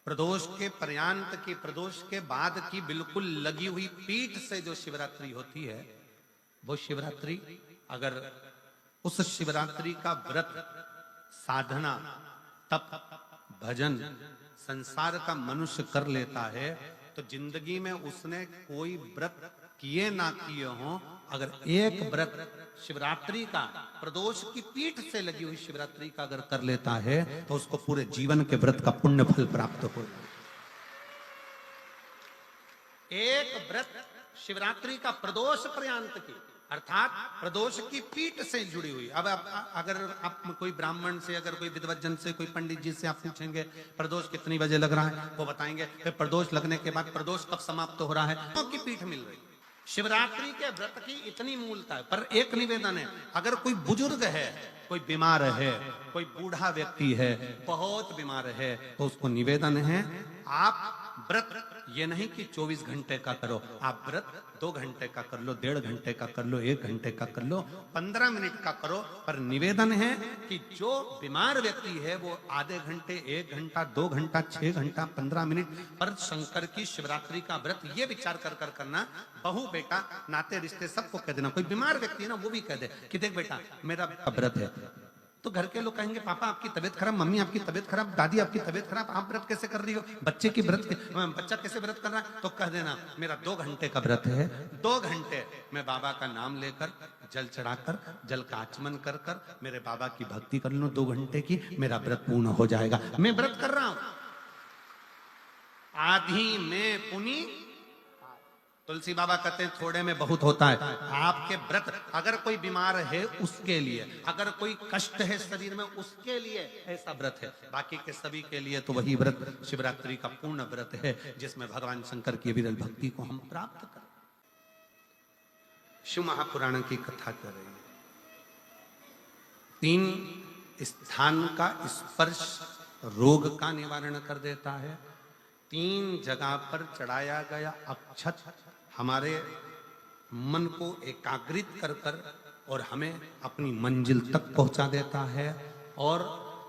प्रदोष के पर्यांत की, प्रदोष के बाद की बिल्कुल लगी हुई पीठ से जो शिवरात्रि होती है, वो शिवरात्रि अगर उस शिवरात्रि का व्रत, साधना, तप, भजन, संसार का मनुष्य कर लेता है तो जिंदगी में उसने कोई व्रत किए ना किए हो, अगर एक व्रत शिवरात्रि का, प्रदोष की पीठ से लगी हुई शिवरात्रि का अगर कर लेता है तो उसको पूरे जीवन के व्रत का पुण्य फल प्राप्त हो। एक व्रत शिवरात्रि का प्रदोष पर्यंत की, अर्थात प्रदोष की पीठ से जुड़ी हुई। अब अगर आप कोई ब्राह्मण से, अगर कोई विद्वज्जन से, कोई पंडित जी से आप पूछेंगे प्रदोष कितनी बजे लग रहा है, वो बताएंगे। फिर प्रदोष लगने के बाद प्रदोष कब समाप्त हो रहा है, तो की पीठ मिल रही। शिवरात्रि के व्रत की इतनी मूलता है। पर एक निवेदन है, अगर कोई बुजुर्ग है, कोई बीमार है, कोई बूढ़ा व्यक्ति है, बहुत बीमार है, तो उसको निवेदन है आप व्रत ये नहीं कि 24 घंटे का करो, आप व्रत 2 घंटे का कर लो, 1.5 घंटे का कर लो, 1 घंटे का कर लो, 15 मिनट का करो। पर निवेदन है कि जो बीमार व्यक्ति है वो आधे घंटे, 1 घंटा, 2 घंटा, 6 घंटा, 15 मिनट पर शंकर की शिवरात्रि का व्रत ये विचार कर करना। बहू बेटा नाते रिश्ते सबको कह देना। कोई बीमार व्यक्ति है ना, वो भी कह दे कि देख बेटा मेरा व्रत है। तो घर के लोग कहेंगे पापा आपकी तबीयत खराब, मम्मी आपकी तबीयत खराब, दादी आपकी तबीयत खराब, आप व्रत कैसे कर रही हो, बच्चे की व्रत, बच्चा कैसे व्रत कर रहा है, तो कह देना मेरा 2 घंटे का व्रत है। 2 घंटे मैं बाबा का नाम लेकर, जल चढ़ाकर, जल का आचमन कर कर मेरे बाबा की भक्ति कर लो 2 घंटे की, मेरा व्रत पूर्ण हो जाएगा। मैं व्रत कर रहा हूं, आधी में पुनी। तुलसी बाबा कहते हैं थोड़े में बहुत होता है। आपके व्रत अगर कोई बीमार है उसके लिए, अगर कोई कष्ट है शरीर में उसके लिए ऐसा व्रत है। बाकी के सभी के लिए तो वही व्रत शिवरात्रि का पूर्ण व्रत है जिसमें भगवान शंकर की विरल भक्ति को हम प्राप्त करें। शिव महापुराण की कथा कर रही है। 3 स्थान का स्पर्श रोग का निवारण कर देता है। 3 जगह पर चढ़ाया गया अक्षत हमारे मन को एकाग्रित कर कर और हमें अपनी मंजिल तक पहुंचा देता है। और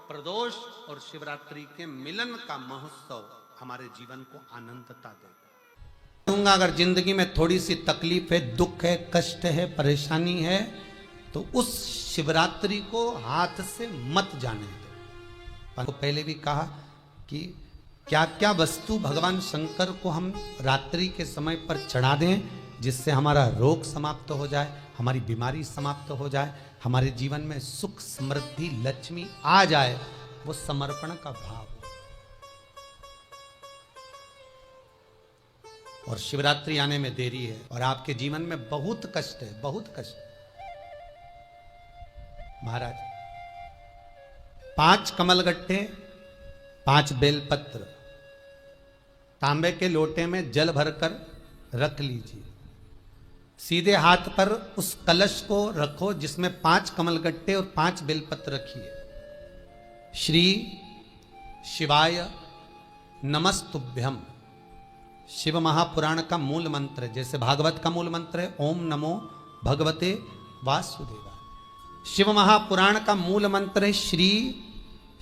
प्रदोष और शिवरात्रि के मिलन का महोत्सव हमारे जीवन को आनंदता देगा। अगर जिंदगी में थोड़ी सी तकलीफ है, दुख है, कष्ट है, परेशानी है, तो उस शिवरात्रि को हाथ से मत जाने दो। तो पहले भी कहा कि क्या क्या वस्तु भगवान शंकर को हम रात्रि के समय पर चढ़ा दें जिससे हमारा रोग समाप्त हो जाए, हमारी बीमारी समाप्त हो जाए, हमारे जीवन में सुख, समृद्धि, लक्ष्मी आ जाए। वो समर्पण का भाव। और शिवरात्रि आने में देरी है और आपके जीवन में बहुत कष्ट है, बहुत कष्ट। महाराज 5 कमलगट्टे, 5 बेलपत्र तांबे के लोटे में जल भरकर रख लीजिए। सीधे हाथ पर उस कलश को रखो जिसमें 5 कमलगट्टे और 5 बेलपत्र रखिए। श्री शिवाय नमस्तुभ्यम, शिव महापुराण का मूल मंत्र है। जैसे भागवत का मूल मंत्र है ओम नमो भगवते वासुदेवाय, शिव महापुराण का मूल मंत्र है श्री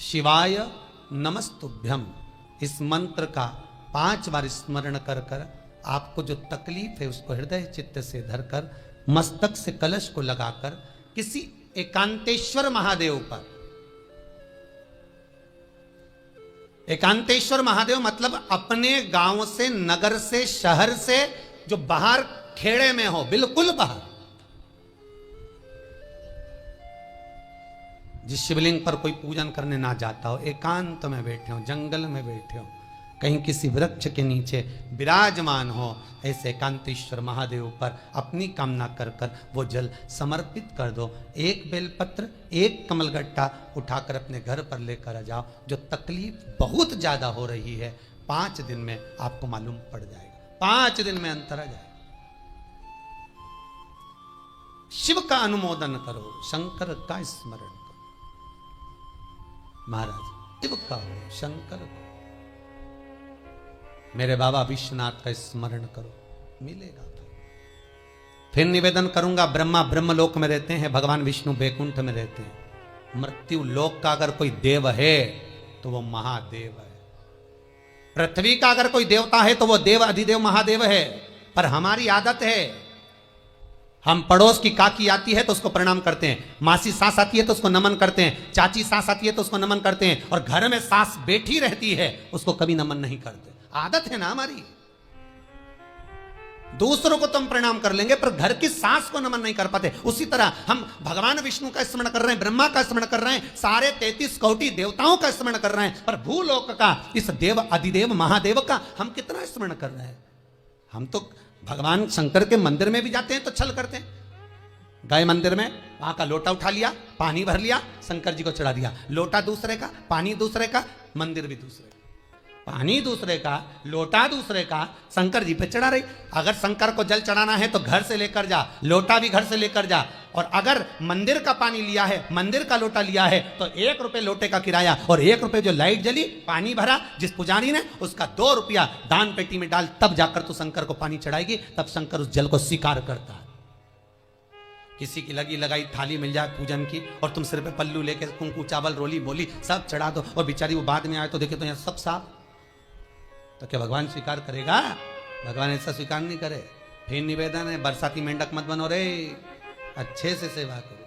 शिवाय नमस्तुभ्यम। इस मंत्र का 5 बार स्मरण कर कर आपको जो तकलीफ है उसको हृदय चित्त से धरकर मस्तक से कलश को लगाकर किसी एकांतेश्वर महादेव पर, एकांतेश्वर महादेव मतलब अपने गांव से, नगर से, शहर से जो बाहर खेड़े में हो, बिल्कुल बाहर, जिस शिवलिंग पर कोई पूजन करने ना जाता हो, एकांत में बैठे हो, जंगल में बैठे हो, कहीं किसी वृक्ष के नीचे विराजमान हो, ऐसे एकांतेश्वर महादेव पर अपनी कामना कर कर वो जल समर्पित कर दो। 1 बेलपत्र, 1 कमलगट्टा उठाकर अपने घर पर लेकर आ जाओ। जो तकलीफ बहुत ज्यादा हो रही है 5 दिन में आपको मालूम पड़ जाएगा, 5 दिन में अंतर आ जाएगा। शिव का अनुमोदन करो, शंकर का स्मरण करो। महाराज शिव का हो, शंकर को, मेरे बाबा विश्वनाथ का स्मरण करो, मिलेगा। फिर निवेदन करूंगा, ब्रह्मा ब्रह्मलोक में रहते हैं, भगवान विष्णु बैकुंठ में रहते हैं। मृत्यु लोक का अगर कोई देव है तो वो महादेव है। पृथ्वी का अगर कोई देवता है तो वो देव अधिदेव महादेव है। पर हमारी आदत है, हम पड़ोस की काकी आती है तो उसको प्रणाम करते हैं, मासी सास आती है तो उसको नमन करते हैं, चाची सास आती है तो उसको नमन करते हैं, और घर में सास बैठी रहती है उसको कभी नमन नहीं करते। आदत है ना हमारी। दूसरों को तुम प्रणाम कर लेंगे पर घर की सास को नमन नहीं कर पाते। उसी तरह हम भगवान विष्णु का स्मरण कर रहे हैं, ब्रह्मा का स्मरण कर रहे हैं, सारे 33 कोटि देवताओं का स्मरण कर रहे हैं, पर भूलोक का इस देव अधिदेव महादेव का हम कितना स्मरण कर रहे हैं। हम तो भगवान शंकर के मंदिर में भी जाते हैं तो छल करते हैं। गए मंदिर में, वहां का लोटा उठा लिया, पानी भर लिया, शंकर जी को चढ़ा दिया। लोटा दूसरे का, पानी दूसरे का, मंदिर भी दूसरे का। पानी दूसरे का, लोटा दूसरे का, शंकर जी पे चढ़ा रही। अगर शंकर को जल चढ़ाना है तो घर से लेकर जा, लोटा भी घर से लेकर जा। और अगर मंदिर का पानी लिया है, मंदिर का लोटा लिया है तो 1 रुपए लोटे का किराया, और 1 रुपए जो लाइट जली, पानी भरा जिस पुजारी ने, उसका 2 रुपया दान पेटी में डाल, तब जाकर तू शंकर को पानी चढ़ाएगी, तब शंकर उस जल को स्वीकार करता है। किसी की लगी लगाई थाली मिल जाए पूजन की, और तुम सिर पे पल्लू लेके कुंकू चावल रोली मोली सब चढ़ा दो, और बेचारी वो बाद में आए तो देखे तो यहाँ सब साफ, तो क्या भगवान स्वीकार करेगा? भगवान ऐसा स्वीकार नहीं करे। फिर निवेदन है, बरसाती मेंढक मत बनो रे, अच्छे से सेवा करो,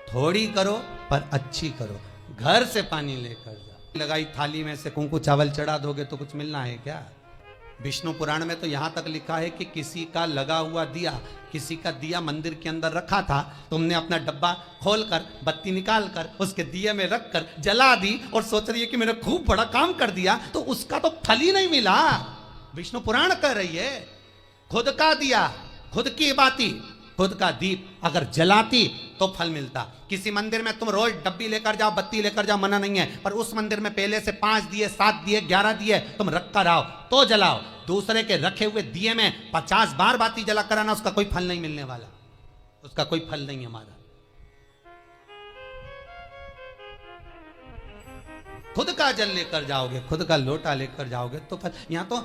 थोड़ी करो पर अच्छी करो। घर से पानी लेकर जाओ, लगाई थाली में से कुंकू चावल चढ़ा दोगे तो कुछ मिलना है क्या? विष्णु पुराण में तो यहां तक लिखा है कि किसी का लगा हुआ दिया, किसी का दिया मंदिर के अंदर रखा था, तुमने अपना डब्बा खोलकर बत्ती निकाल कर उसके दिए में रखकर जला दी और सोच रही है कि मैंने खूब बड़ा काम कर दिया, तो उसका तो फल ही नहीं मिला। विष्णु पुराण कह रही है, खुद का दिया, खुद की बाती, खुद का दीप अगर जलाती तो फल मिलता। किसी मंदिर में तुम रोज डब्बी लेकर जाओ, बत्ती लेकर जाओ, मना नहीं है, पर उस मंदिर में पहले से 5 दिए, 7 दिए, 11 दिए तुम रख कर आओ तो जलाओ। दूसरे के रखे हुए दिए में 50 बार बाती जला कर आना, उसका कोई फल नहीं मिलने वाला, उसका कोई फल नहीं हमारा। खुद का जल लेकर जाओगे, खुद का लोटा लेकर जाओगे तो फल। यहां तो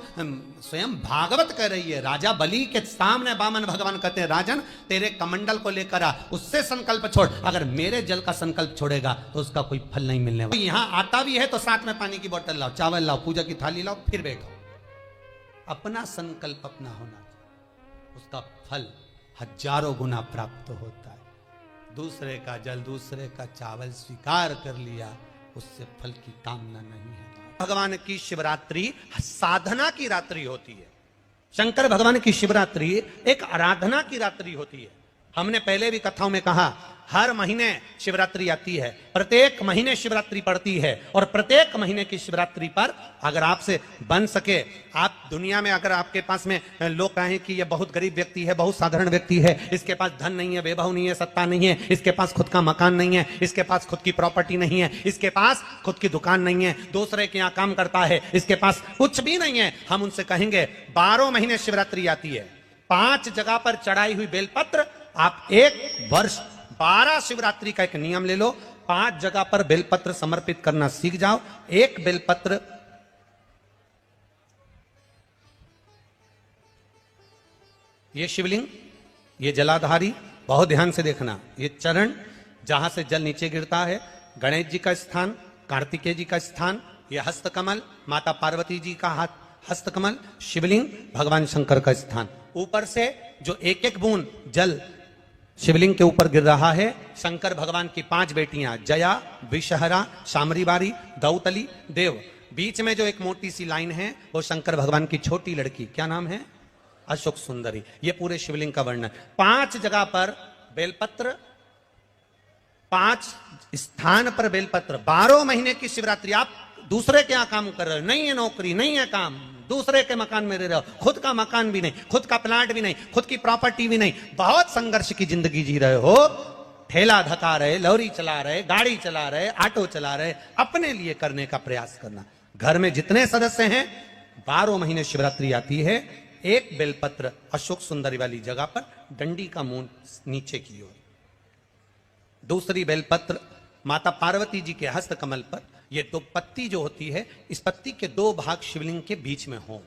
स्वयं भागवत कह रही है, राजा बलि के सामने वामन भगवान कहते हैं, राजन तेरे कमंडल को लेकर आ, उससे संकल्प छोड़, अगर मेरे जल का संकल्प छोड़ेगा तो उसका कोई फल नहीं मिलने वाला। यहां आता भी है तो साथ में पानी की बोतल लाओ, चावल लाओ, पूजा की थाली लाओ, फिर बैठो। अपना संकल्प अपना होना चाहिए, उसका फल हजारों गुना प्राप्त होता है। दूसरे का जल, दूसरे का चावल स्वीकार कर लिया, उससे फल की कामना नहीं है। भगवान की शिवरात्रि साधना की रात्रि होती है। शंकर भगवान की शिवरात्रि एक आराधना की रात्रि होती है। हमने पहले भी कथाओं में कहा, हर महीने शिवरात्रि आती है, प्रत्येक महीने शिवरात्रि पड़ती है, और प्रत्येक महीने की शिवरात्रि पर अगर आपसे बन सके, आप दुनिया में अगर आपके पास में लोग कहें कि ये बहुत गरीब व्यक्ति है, बहुत साधारण व्यक्ति है, इसके पास धन नहीं है, वैभव नहीं है, सत्ता नहीं है, इसके पास खुद का मकान नहीं है, इसके पास खुद की प्रॉपर्टी नहीं है, इसके पास खुद की दुकान नहीं है, दूसरे के यहाँ काम करता है, इसके पास कुछ भी नहीं है, हम उनसे कहेंगे 12 महीने शिवरात्रि आती है, 5 जगह पर चढ़ाई हुई बेलपत्र, आप 1 वर्ष 12 शिवरात्रि का एक नियम ले लो, 5 जगह पर बेलपत्र समर्पित करना सीख जाओ। 1 बेलपत्र ये शिवलिंग, ये जलाधारी, बहुत ध्यान से देखना, ये चरण जहां से जल नीचे गिरता है, गणेश जी का स्थान, कार्तिकेय जी का स्थान, ये हस्तकमल माता पार्वती जी का हाथ हस्तकमल, शिवलिंग भगवान शंकर का स्थान। ऊपर से जो एक एक बूंद जल शिवलिंग के ऊपर गिर रहा है, शंकर भगवान की 5 बेटियां, जया, विषहरा, शामरीबारी, दौतली, देव। बीच में जो एक मोटी सी लाइन है वो शंकर भगवान की छोटी लड़की, क्या नाम है? अशोक सुंदरी। ये पूरे शिवलिंग का वर्णन। 5 जगह पर बेलपत्र, 5 स्थान पर बेलपत्र। 12 महीने की शिवरात्रि। आप दूसरे के यहाँ काम कर रहे हो, नहीं है नौकरी, नहीं है काम, दूसरे के मकान में रह रहे हो, खुद का मकान भी नहीं, खुद का प्लाट भी नहीं, खुद की प्रॉपर्टी भी नहीं, बहुत संघर्ष की जिंदगी जी रहे हो, ठेला धका रहे, लॉरी चला रहे, गाड़ी चला रहे, ऑटो चला रहे, अपने लिए करने का प्रयास करना। घर में जितने सदस्य हैं, 12 महीने शिवरात्रि आती है, 1 बेलपत्र अशोक सुंदरी वाली जगह पर, डंडी का मुंह नीचे की ओर। दूसरी बेलपत्र माता पार्वती जी के हस्त कमल पर। ये 2 पत्ती जो होती है, इस पत्ती के 2 भाग शिवलिंग के बीच में हो।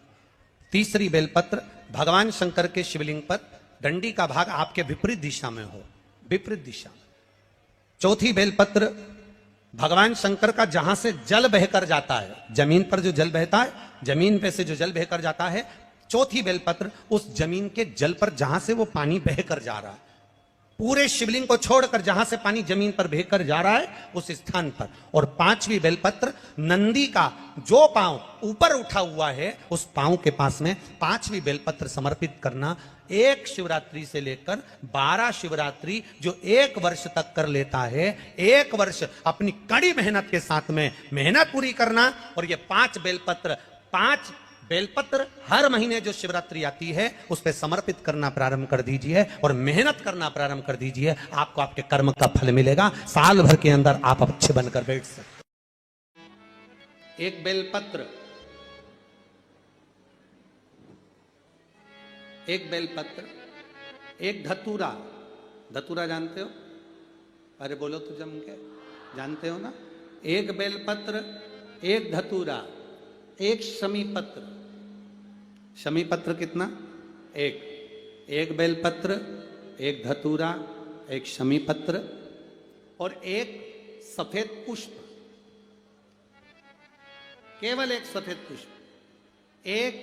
तीसरी बेलपत्र भगवान शंकर के शिवलिंग पर, डंडी का भाग आपके विपरीत दिशा में हो, विपरीत दिशा। चौथी बेलपत्र भगवान शंकर का जहां से जल बहकर जाता है, जमीन पर जो जल बहता है, जमीन पे से जो जल बहकर जाता है, चौथी बेलपत्र उस जमीन के जल पर जहां से वो पानी बहकर जा रहा है, पूरे शिवलिंग को छोड़कर जहां से पानी जमीन पर बहकर जा रहा है उस स्थान पर। और पांचवी बेलपत्र नंदी का जो पांव ऊपर उठा हुआ है उस पांव के पास में पांचवी बेलपत्र समर्पित करना। एक शिवरात्रि से लेकर 12 शिवरात्रि जो एक वर्ष तक कर लेता है, एक वर्ष अपनी कड़ी मेहनत के साथ में मेहनत पूरी करना। और ये 5 बेलपत्र हर महीने जो शिवरात्रि आती है उस पर समर्पित करना प्रारंभ कर दीजिए और मेहनत करना प्रारंभ कर दीजिए। आपको आपके कर्म का फल मिलेगा, साल भर के अंदर आप अच्छे बनकर बैठ सकते। एक बेलपत्र, एक बेलपत्र, एक धतूरा। धतूरा जानते हो? अरे बोलो तो जम के, जानते हो ना? एक बेलपत्र, एक धतूरा, एक शमी पत्र। शमी पत्र कितना? एक बेलपत्र, एक धतूरा, एक शमी पत्र और एक सफेद पुष्प। केवल एक सफेद पुष्प। एक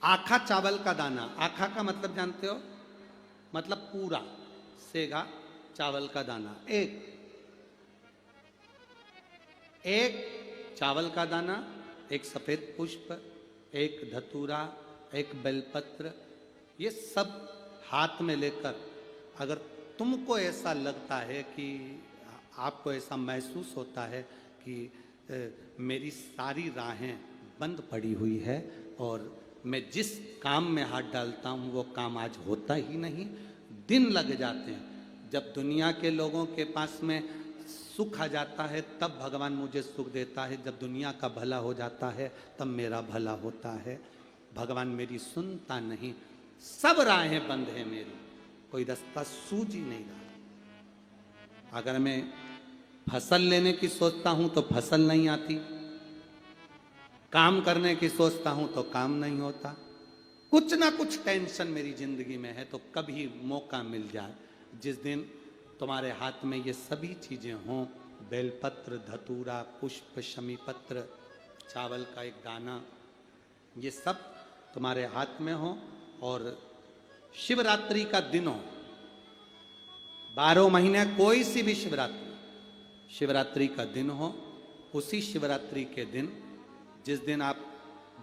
आखा चावल का दाना। आखा का मतलब जानते हो? मतलब पूरा सेगा चावल का दाना। एक चावल का दाना, एक सफेद पुष्प, एक धतूरा, एक बेलपत्र, ये सब हाथ में लेकर अगर तुमको ऐसा लगता है कि आपको ऐसा महसूस होता है कि मेरी सारी राहें बंद पड़ी हुई है और मैं जिस काम में हाथ डालता हूँ वो काम आज होता ही नहीं, दिन लग जाते हैं। जब दुनिया के लोगों के पास में सुख आ जाता है तब भगवान मुझे सुख देता है, जब दुनिया का भला हो जाता है तब मेरा भला होता है। भगवान मेरी सुनता नहीं, सब राहें बंद है मेरी, कोई रास्ता सूझ ही नहीं रहा। अगर मैं फसल लेने की सोचता हूं तो फसल नहीं आती, काम करने की सोचता हूं तो काम नहीं होता, कुछ ना कुछ टेंशन मेरी जिंदगी में है। तो कभी मौका मिल जाए जिस दिन तुम्हारे हाथ में ये सभी चीजें हों, बेलपत्र, धतूरा, पुष्प, शमी पत्र, चावल का एक दाना, ये सब तुम्हारे हाथ में हो और शिवरात्रि का दिन हो, 12 महीने कोई सी भी शिवरात्रि का दिन हो, उसी शिवरात्रि के दिन जिस दिन आप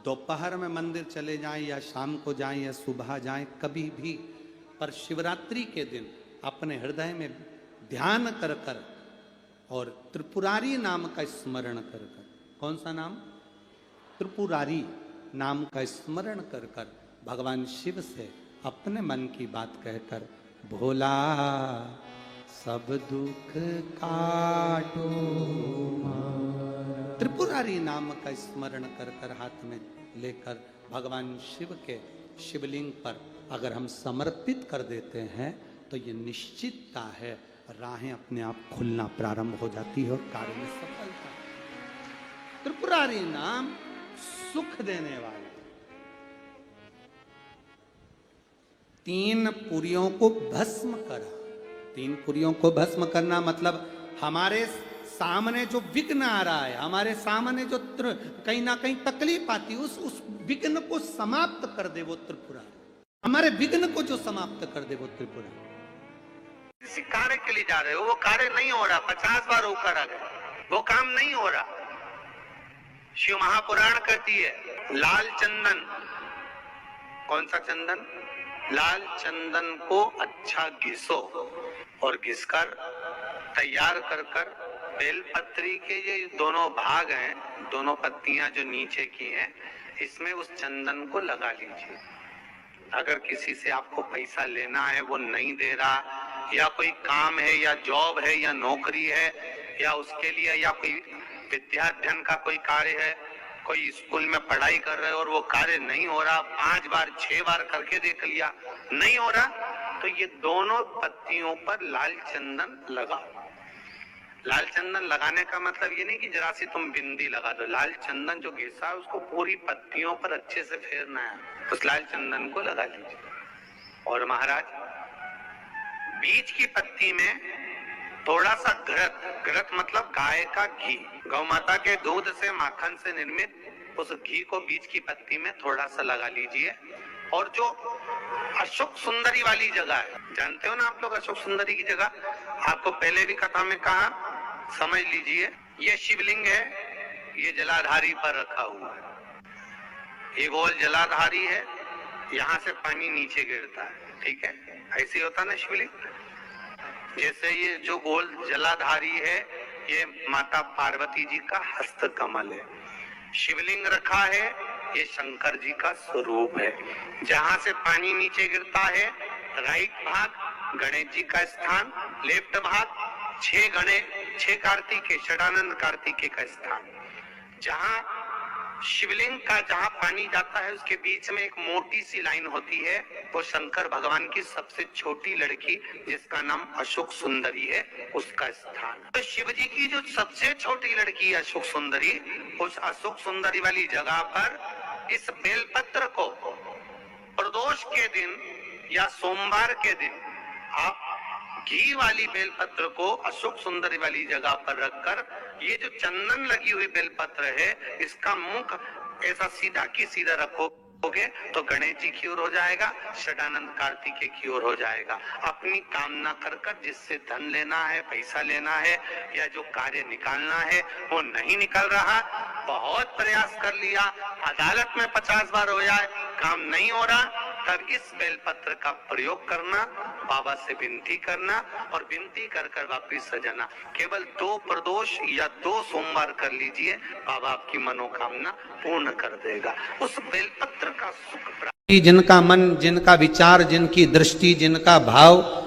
दोपहर में मंदिर चले जाएं या शाम को जाएं या सुबह जाएं, कभी भी, पर शिवरात्रि के दिन अपने हृदय में ध्यान कर कर और त्रिपुरारी नाम का स्मरण कर कर, कौन सा नाम? त्रिपुरारी नाम का स्मरण कर कर भगवान शिव से अपने मन की बात कहकर, भोला सब दुख काटो, त्रिपुरारी नाम का स्मरण कर कर हाथ में लेकर भगवान शिव के शिवलिंग पर अगर हम समर्पित कर देते हैं तो ये निश्चितता है राहें अपने आप खुलना प्रारंभ हो जाती है और कार्य में सफलता। त्रिपुरारी नाम सुख देने वाला। 3 पुरियों को भस्म करा। 3 पुरियों को भस्म करना मतलब हमारे सामने जो विघ्न आ रहा है, हमारे सामने जो कहीं ना कहीं तकलीफ आती है, उस विघ्न को समाप्त कर दे वो त्रिपुरा। हमारे विघ्न को जो समाप्त कर दे वो त्रिपुरा। किसी कार्य के लिए जा रहे हो, वो कार्य नहीं हो रहा, 50 बार होकर आ गए, वो काम नहीं हो रहा। शिव महापुराण कहती है लाल चंदन, कौन सा चंदन? लाल चंदन को अच्छा घिसो और घिसकर तैयार कर कर बेलपत्री के ये दोनों भाग हैं, दोनों पत्तियां जो नीचे की हैं, इसमें उस चंदन को लगा लीजिए। अगर किसी से आपको पैसा लेना है, वो नहीं दे रहा, या कोई काम है या जॉब है या नौकरी है या उसके लिए, या कोई विद्याध्ययन का कोई कार्य है, कोई स्कूल में पढ़ाई कर रहे हो और वो कार्य नहीं हो रहा, 5 बार 6 बार करके देख लिया, नहीं हो रहा, तो ये दोनों पत्तियों पर लाल चंदन लगाओ। लाल चंदन लगाने का मतलब ये नहीं कि जरा सी तुम बिंदी लगा दो। लाल चंदन जो घिसा है उसको पूरी पत्तियों पर अच्छे से फेरना है, उस लाल चंदन को लगा लीजिए। और महाराज बीच की पत्ती में थोड़ा सा घृत, घृत मतलब गाय का घी, गौ माता के दूध से माखन से निर्मित उस घी को बीच की पत्ती में थोड़ा सा लगा लीजिए। और जो अशोक सुंदरी वाली जगह है, जानते हो ना आप लोग अशोक सुंदरी की जगह, आपको पहले भी कथा में कहा, समझ लीजिए ये शिवलिंग है, ये जलाधारी पर रखा हुआ है, ये गोल जलाधारी है, यहाँ से पानी नीचे गिरता है, ठीक है, ऐसे होता ना शिवलिंग। जैसे ये जो गोल जलाधारी है ये माता पार्वती जी का हस्त कमल है, शिवलिंग रखा है ये शंकर जी का स्वरूप है। जहां से पानी नीचे गिरता है राइट भाग गणेश जी का स्थान, लेफ्ट भाग 6 कार्तिकेय, षडानंद कार्तिकेय का स्थान। जहां शिवलिंग का जहां पानी जाता है उसके बीच में एक मोटी सी लाइन होती है, वो शंकर भगवान की सबसे छोटी लड़की जिसका नाम अशोक सुंदरी है उसका स्थान। तो शिव जी की जो सबसे छोटी लड़की है अशोक सुंदरी, उस अशोक सुंदरी वाली जगह पर इस बेलपत्र को प्रदोष के दिन या सोमवार के दिन आप घी वाली बेलपत्र को अशोक सुंदरी वाली जगह पर रखकर, ये जो चंदन लगी हुई बेलपत्र है इसका मुख ऐसा सीधा की सीधा रखोगे तो गणेश जी की ओर हो जाएगा, षडानंद कार्तिकेय की ओर हो जाएगा। अपनी कामना कर कर जिससे धन लेना है, पैसा लेना है या जो कार्य निकालना है वो नहीं निकल रहा, बहुत प्रयास कर लिया, अदालत में 50 बार हो जाए, काम नहीं हो रहा, तब इस बेलपत्र का प्रयोग करना, बाबा से विनती करना और विनती कर कर वापिस सजाना। केवल 2 प्रदोष या 2 सोमवार कर लीजिए, बाबा आपकी मनोकामना पूर्ण कर देगा। उस बेलपत्र का सुख प्राप्त, जिनका मन, जिनका विचार, जिनकी दृष्टि, जिनका भाव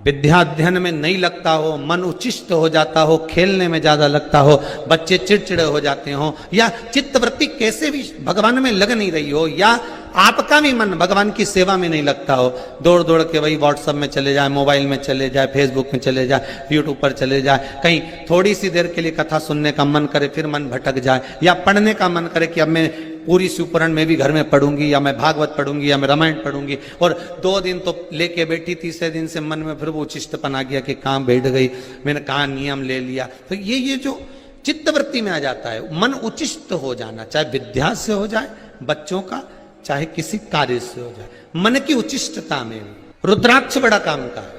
विद्या अध्ययन में नहीं लगता हो, मन उच्चिष्ट हो जाता हो, खेलने में ज्यादा लगता हो, बच्चे चिड़चिड़े हो जाते हो, या चित्तवृत्ति कैसे भी भगवान में लग नहीं रही हो, या आपका भी मन भगवान की सेवा में नहीं लगता हो, दौड़ दौड़ के वही व्हाट्सएप में चले जाए, मोबाइल में चले जाए, फेसबुक में चले जाए, यूट्यूब पर चले जाए, कहीं थोड़ी सी देर के लिए कथा सुनने का मन करे फिर मन भटक जाए, या पढ़ने का मन करे कि अब मैं पूरी शिवपुराण में भी घर में पढ़ूंगी, या मैं भागवत पढ़ूंगी, या मैं रामायण पढ़ूंगी, और 2 दिन तो लेके बैठी, तीसरे दिन से मन में फिर वो चिष्टपन आ गया कि कहाँ बैठ गई, मैंने कहाँ नियम ले लिया। तो ये जो चित्तवृत्ति में आ जाता है, मन उचिष्ट हो जाना, चाहे विद्या से हो जाए बच्चों का, चाहे किसी कार्य से हो जाए, मन की उचिष्टता में भी रुद्राक्ष बड़ा काम का है।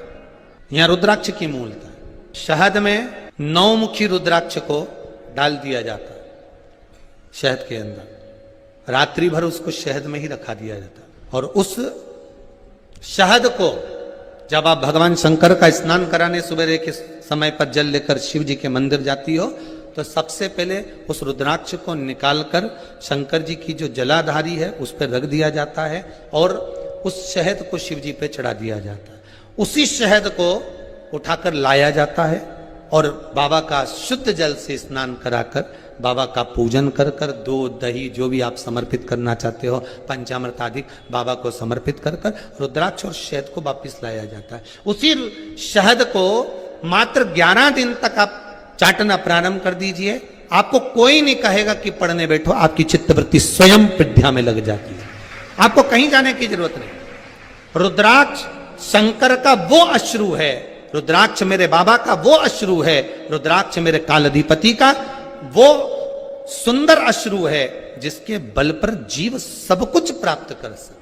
यहाँ रुद्राक्ष की मूलता, शहद में 9 मुखी रुद्राक्ष को डाल दिया जाता है शहद के अंदर, रात्रि भर उसको शहद में ही रखा दिया जाता है, और उस शहद को जब आप भगवान शंकर का स्नान कराने सवेरे के समय पर जल लेकर शिव जी के मंदिर जाती हो, तो सबसे पहले उस रुद्राक्ष को निकालकर शंकर जी की जो जलाधारी है उस पर रख दिया जाता है, और उस शहद को शिव जी पे चढ़ा दिया जाता है। उसी शहद को उठाकर लाया जाता है और बाबा का शुद्ध जल से स्नान कराकर, बाबा का पूजन कर कर, दूध दही जो भी आप समर्पित करना चाहते हो, पंचामृत आदि बाबा को समर्पित कर कर रुद्राक्ष और शहद को वापिस लाया जाता है। उसी शहद को मात्र 11 दिन तक आप चाटना प्रारंभ कर दीजिए, आपको कोई नहीं कहेगा कि पढ़ने बैठो, आपकी चित्तवृत्ति स्वयं विद्या में लग जाती है, आपको कहीं जाने की जरूरत नहीं। रुद्राक्ष शंकर का वो अश्रु है, रुद्राक्ष मेरे बाबा का वो अश्रु है, रुद्राक्ष मेरे कालाधिपति का वो सुंदर अश्रु है जिसके बल पर जीव सब कुछ प्राप्त कर सकता।